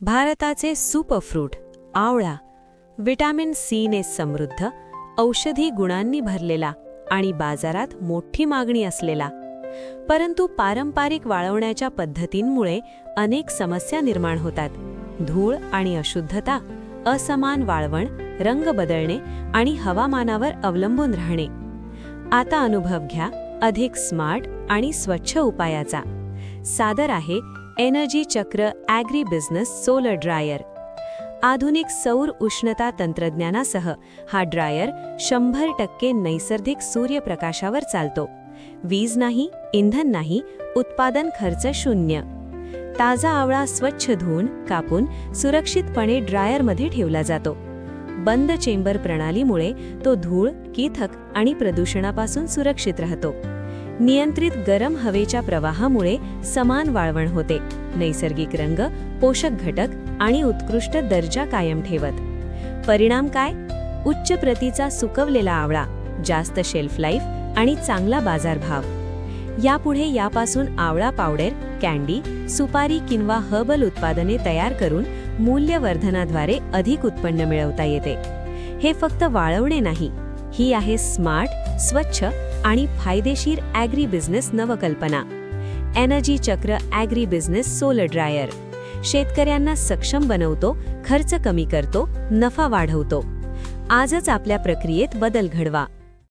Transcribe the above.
भारताचे सुपरफ्रूट आवळा विटॅमिन सीने समृद्ध, औषधी गुणांनी भरलेला आणि बाजारात मोठी मागणी असलेला. परंतु पारंपरिक वाळवण्याच्या पद्धतींमुळे अनेक समस्या निर्माण होतात. धूळ आणि अशुद्धता, असमान वाळवण, रंग बदलणे आणि हवामानावर अवलंबून राहणे. आता अनुभव घ्या अधिक स्मार्ट आणि स्वच्छ उपायाचा. सादर आहे एनर्जी चक्र ॲग्री बिझनेस सोलर ड्रायर. आधुनिक सौर उष्णता तंत्रज्ञानासह हा ड्रायर 100% नैसर्गिक सूर्यप्रकाशावर चालतो. वीज नाही, इंधन नाही, उत्पादन खर्च शून्य. ताजा आवळा स्वच्छ धुवून कापून सुरक्षितपणे ड्रायरमध्ये ठेवला जातो. बंद चेंबर प्रणालीमुळे तो धूळ, कीथक आणि प्रदूषणापासून सुरक्षित राहतो. नियंत्रित गरम हवेच्या प्रवाहामुळे समान वाळवण होते. नैसर्गिक रंग, पोषक घटक आणि उत्कृष्ट दर्जा कायम ठेवत. परिणाम काय? उच्च प्रतीचा सुकवलेला आवळा, जास्त शेल्फ लाईफ आणि चांगला बाजारभाव. यापुढे यापासून आवळा पावडर, कँडी, सुपारी किंवा हर्बल उत्पादने तयार करून मूल्यवर्धनाद्वारे अधिक उत्पन्न मिळवता येते. हे फक्त वाळवणे नाही, ही आहे स्मार्ट, स्वच्छ आणि फायदेशीर ॲग्री बिझनेस नवकल्पना. एनर्जी चक्र ॲग्री बिझनेस सोलर ड्रायर शेतकऱ्यांना सक्षम बनवतो, खर्च कमी करतो, नफा वाढवतो. आजच आपल्या प्रक्रियेत बदल घडवा.